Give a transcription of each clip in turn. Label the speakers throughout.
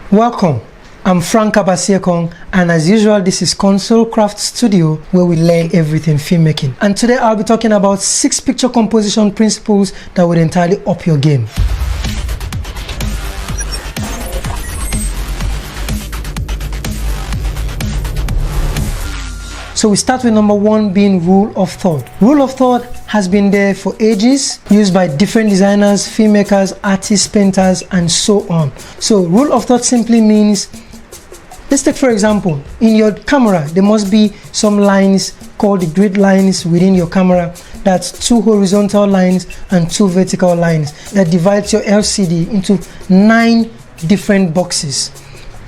Speaker 1: Welcome, I'm Frank Abasiekong, and as usual this is Console Craft Studio, where we learn everything filmmaking. And today I'll be talking about 6 picture composition principles that would entirely up your game. So we start with number 1 being rule of third. Rule of third has been there for ages, used by different designers, filmmakers, artists, painters, and so on. So rule of third simply means, let's take for example, in your camera there must be some lines called the grid lines within your camera. That's 2 horizontal lines and 2 vertical lines that divides your LCD into 9 different boxes.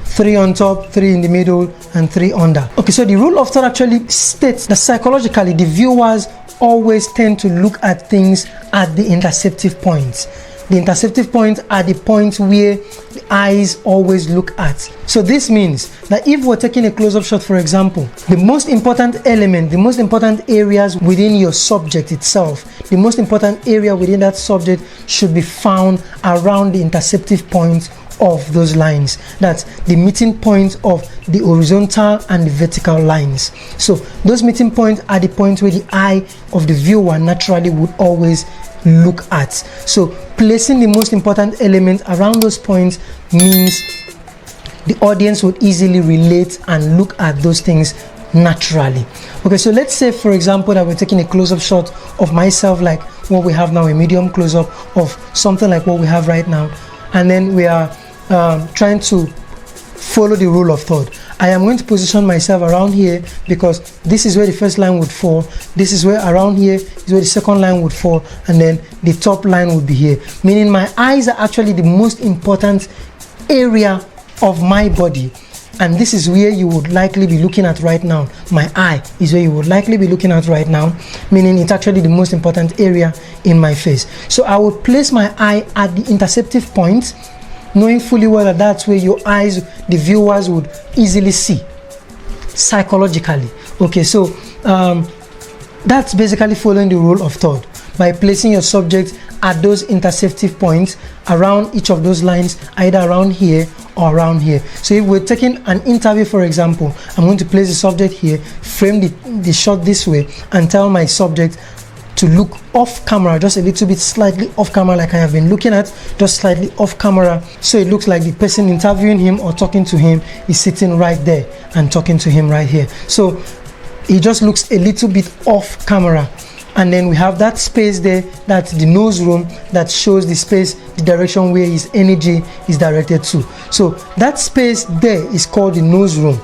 Speaker 1: 3 on top, 3 in the middle, and 3 under. Okay, so the rule of third actually states that psychologically the viewers always tend to look at things at the interceptive points. The interceptive points are the points where the eyes always look at. So this means that if we're taking a close-up shot, for example, the most important element, the most important areas within your subject itself, the most important area within that subject should be found around the interceptive points of those lines. That's the meeting point of the horizontal and the vertical lines. So those meeting points are the points where the eye of the viewer naturally would always look at. So placing the most important element around those points means the audience would easily relate and look at those things naturally. Okay, so let's say for example that we're taking a close-up shot of myself, like what we have now, a medium close-up of something like what we have right now, and then we are trying to follow the rule of third. I am going to position myself around here because this is where the first line would fall, this is where around here is where the second line would fall, and then the top line would be here, meaning my eyes are actually the most important area of my body, and this is where you would likely be looking at right now. My eye is where you would likely be looking at right now, meaning it's actually the most important area in my face. So I would place my eye at the interceptive point, knowing fully well that that's where your eyes, the viewers, would easily see psychologically. Okay, so that's basically following the rule of third, by placing your subject at those interceptive points around each of those lines, either around here or around here. So if we're taking an interview, for example, I'm going to place the subject here, frame the shot this way, and tell my subject to look off camera, just a little bit slightly off camera, like I have been looking at, just slightly off camera, so it looks like the person interviewing him or talking to him is sitting right there and talking to him right here. So it just looks a little bit off camera, and then we have that space there, that's the nose room, that shows the space, the direction where his energy is directed to. So that space there is called the nose room,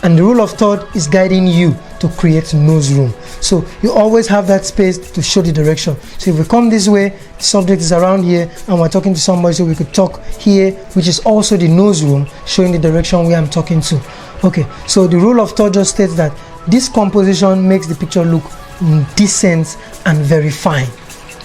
Speaker 1: and the rule of third is guiding you to create nose room. So you always have that space to show the direction. So if we come this way, the subject is around here and we're talking to somebody, so we could talk here, which is also the nose room, showing the direction where I'm talking to. Okay, so the rule of third just states that this composition makes the picture look decent and very fine.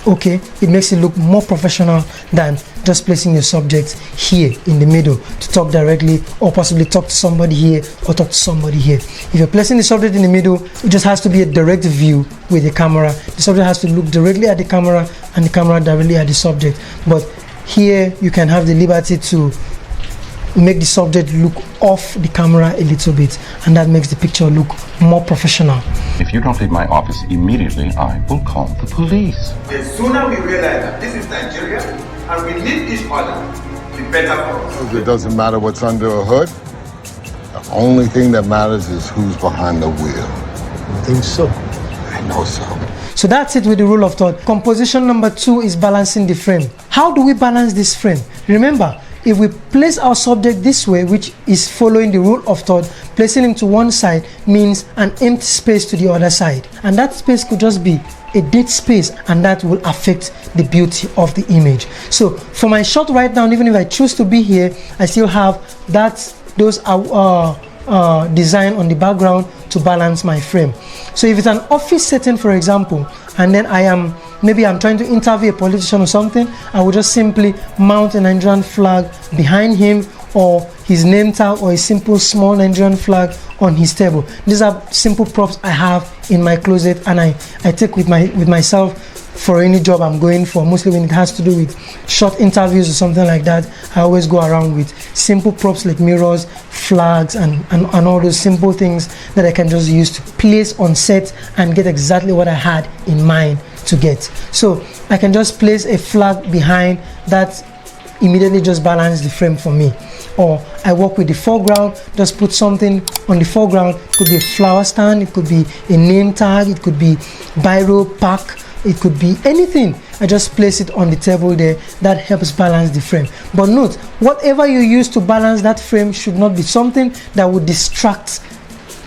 Speaker 1: Okay, it makes it look more professional than just placing your subject here in the middle to talk directly, or possibly talk to somebody here or talk to somebody here. If you're placing the subject in the middle, it just has to be a direct view with the camera. The subject has to look directly at the camera and the camera directly at the subject. But here you can have the liberty to make the subject look off the camera a little bit, and that makes the picture look more professional.
Speaker 2: If you don't leave my office immediately, I will call the police.
Speaker 3: The sooner we realize that this is Nigeria and we need each other, the better for us.
Speaker 4: It doesn't matter what's under a hood. The only thing that matters is who's behind the wheel.
Speaker 1: I think so.
Speaker 4: I know so.
Speaker 1: So that's it with the rule of third. Composition number 2 is balancing the frame. How do we balance this frame? Remember, if we place our subject this way, which is following the rule of third, placing him to one side means an empty space to the other side, and that space could just be a dead space, and that will affect the beauty of the image. So for my shot right now, even if I choose to be here, I still have those design on the background to balance my frame. So if it's an office setting, for example, and then maybe I'm trying to interview a politician or something, I will just simply mount a Nigerian flag behind him, or his name tag, or a simple small Nigerian flag on his table. These are simple props I have in my closet, and I take with myself for any job I'm going for. Mostly when it has to do with short interviews or something like that, I always go around with simple props like mirrors, flags, and all those simple things that I can just use to place on set and get exactly what I had in mind to get. So I can just place a flag behind that, immediately just balance the frame for me. Or I work with the foreground, just put something on the foreground. It could be a flower stand, it could be a name tag, it could be biro, pack, it could be anything. I just place it on the table there. That helps balance the frame. But note, whatever you use to balance that frame should not be something that would distract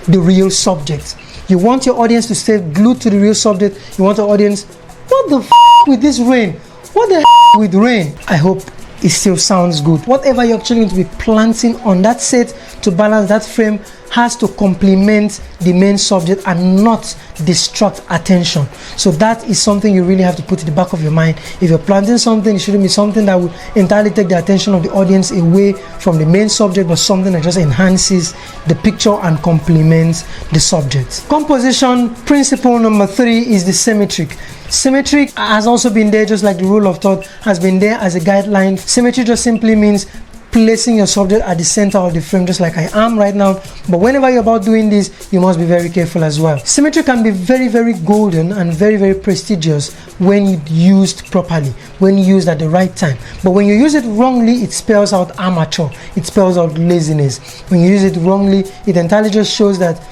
Speaker 1: the real subject. You want your audience to stay glued to the real subject. You want the audience, what the f with this rain? What the f with rain? I hope it still sounds good. Whatever you're actually going to be planting on that set to balance that frame has to complement the main subject and not distract attention. So that is something you really have to put in the back of your mind. If you're planting something, it shouldn't be something that will entirely take the attention of the audience away from the main subject, but something that just enhances the picture and complements the subject. Composition principle number 3 is the symmetric. Symmetric has also been there, just like the rule of third has been there as a guideline. Symmetry just simply means placing your subject at the center of the frame, just like I am right now. But whenever you're about doing this, you must be very careful as well. Symmetry can be very, very golden and very, very prestigious when used properly, when used at the right time. But when you use it wrongly, it spells out amateur, it spells out laziness. When you use it wrongly, it entirely just shows that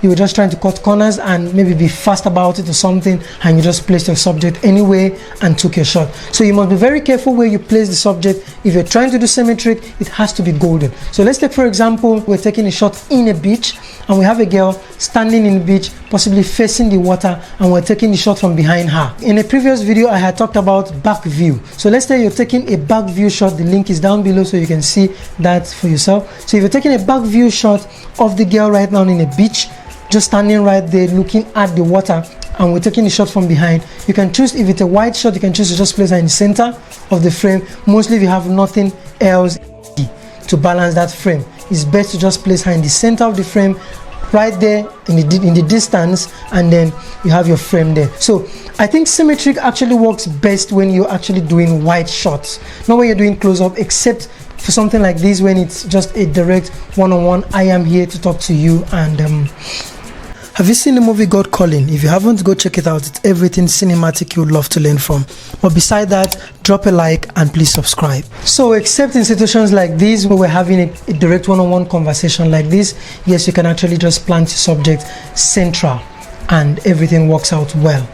Speaker 1: you were just trying to cut corners and maybe be fast about it or something, and you just placed your subject anyway and took your shot. So you must be very careful where you place the subject. If you're trying to do symmetric, it has to be golden. So let's take, for example, we're taking a shot in a beach and we have a girl standing in the beach, possibly facing the water, and we're taking the shot from behind her. In a previous video, I had talked about back view. So let's say you're taking a back view shot. The link is down below so you can see that for yourself. So if you're taking a back view shot of the girl right now in a beach, just standing right there looking at the water, and we're taking the shot from behind, you can choose, if it's a wide shot, you can choose to just place her in the center of the frame. Mostly if you have nothing else to balance that frame, it's best to just place her in the center of the frame, right there in the distance, and then you have your frame there. So I think symmetric actually works best when you're actually doing wide shots, not when you're doing close-up, except for something like this when it's just a direct one-on-one. I am here to talk to you. And have you seen the movie God Calling? If you haven't, go check it out. It's everything cinematic you would love to learn from. But beside that, drop a like and please subscribe. So except in situations like this where we're having a direct one-on-one conversation like this, yes, you can actually just plant your subject central and everything works out well.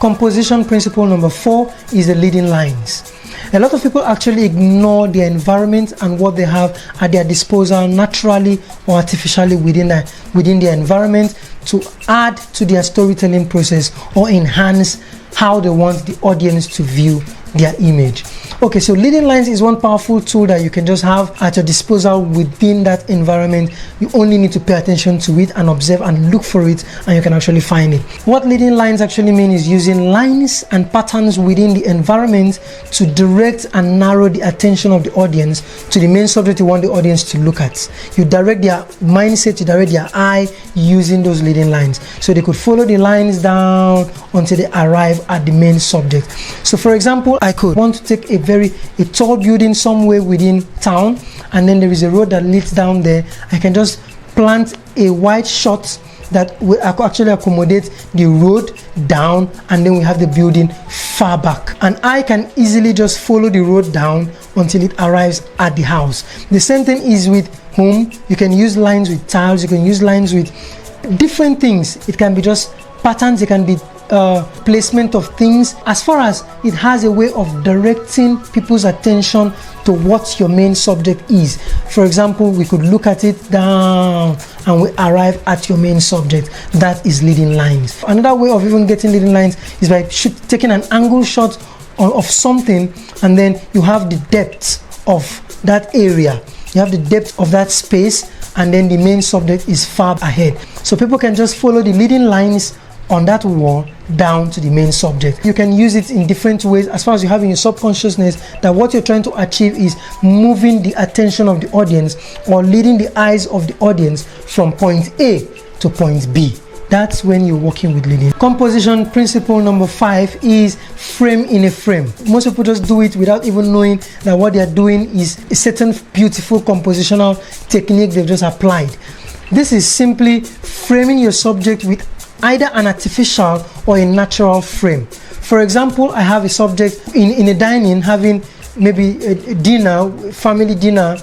Speaker 1: Composition principle number 4 is the leading lines. A lot of people actually ignore their environment and what they have at their disposal naturally or artificially within their environment to add to their storytelling process or enhance how they want the audience to view their image. Okay, so leading lines is one powerful tool that you can just have at your disposal within that environment. You only need to pay attention to it and observe and look for it, and you can actually find it. What leading lines actually mean is using lines and patterns within the environment to direct and narrow the attention of the audience to the main subject you want the audience to look at. You direct their mindset, you direct their eye using those leading lines, so they could follow the lines down until they arrive at the main subject. So for example, I could want to take a tall building somewhere within town, and then there is a road that leads down there. I can just plant a wide shot that will actually accommodate the road down, and then we have the building far back, and I can easily just follow the road down until it arrives at the house. The same thing is with home. You can use lines with tiles, you can use lines with different things. It can be just patterns, it can be placement of things, as far as it has a way of directing people's attention to what your main subject is. For example, we could look at it down and we arrive at your main subject. That is leading lines. Another way of even getting leading lines is by taking an angle shot of something, and then you have the depth of that area, you have the depth of that space, and then the main subject is far ahead. So people can just follow the leading lines on that wall down to the main subject. You can use it in different ways as far as you have in your subconsciousness that what you're trying to achieve is moving the attention of the audience or leading the eyes of the audience from point A to point B. That's when you're working with linear. Composition principle number 5 is frame in a frame. Most people just do it without even knowing that what they're doing is a certain beautiful compositional technique they've just applied. This is simply framing your subject with either an artificial or a natural frame. For example, I have a subject in a dining having maybe a dinner, family dinner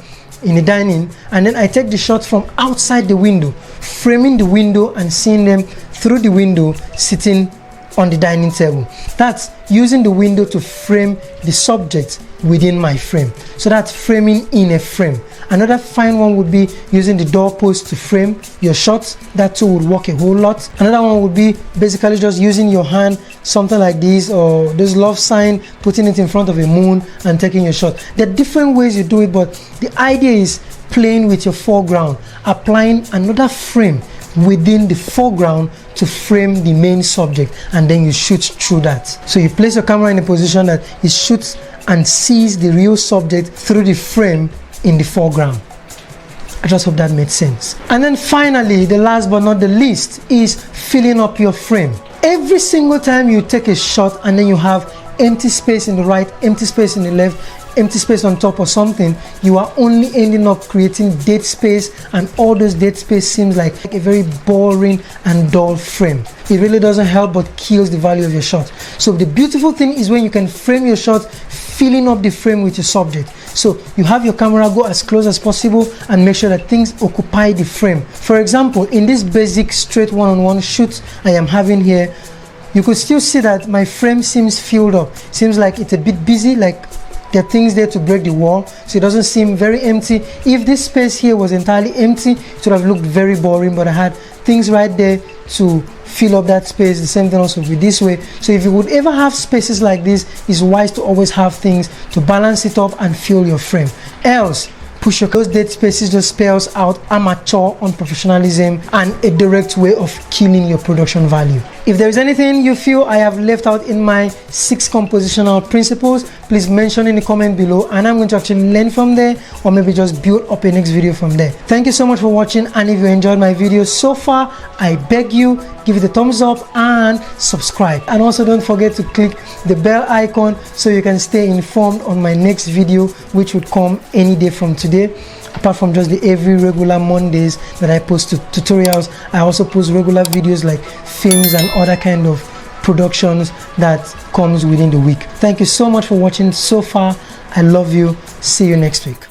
Speaker 1: in a dining, and then I take the shots from outside the window, framing the window and seeing them through the window sitting on the dining table. That's using the window to frame the subject within my frame. So that's framing in a frame. Another fine one would be using the doorpost to frame your shots. That too would work a whole lot. Another one would be basically just using your hand, something like this, or this love sign, putting it in front of a moon and taking your shot. There are different ways you do it, but the idea is playing with your foreground, applying another frame within the foreground to frame the main subject, and then you shoot through that. So you place your camera in a position that it shoots and sees the real subject through the frame in the foreground. I just hope that made sense. And then finally, the last but not the least, is filling up your frame. Every single time you take a shot and then you have empty space in the right, empty space in the left, empty space on top or something, you are only ending up creating dead space, and all those dead space seems like a very boring and dull frame. It really doesn't help but kills the value of your shot. So the beautiful thing is when you can frame your shot, filling up the frame with your subject. So you have your camera go as close as possible and make sure that things occupy the frame. For example, in this basic straight one-on-one shoot I am having here, you could still see that my frame seems filled up. Seems like it's a bit busy, like there are things there to break the wall, so it doesn't seem very empty. If this space here was entirely empty, it would have looked very boring, but I had things right there to fill up that space. The same thing also with this way. So if you would ever have spaces like this, it's wise to always have things to balance it up and fill your frame. Else, push your those dead spaces just spells out amateur unprofessionalism and a direct way of killing your production value. If there is anything you feel I have left out in my 6 compositional principles, please mention in the comment below, and I'm going to actually learn from there or maybe just build up a next video from there. Thank you so much for watching, and if you enjoyed my video so far, I beg you, give it a thumbs up and subscribe. And also don't forget to click the bell icon so you can stay informed on my next video, which would come any day from today. Apart from just the every regular Mondays that I post tutorials, I also post regular videos like films and other kind of productions that comes within the week. Thank you so much for watching so far. I love you. See you next week.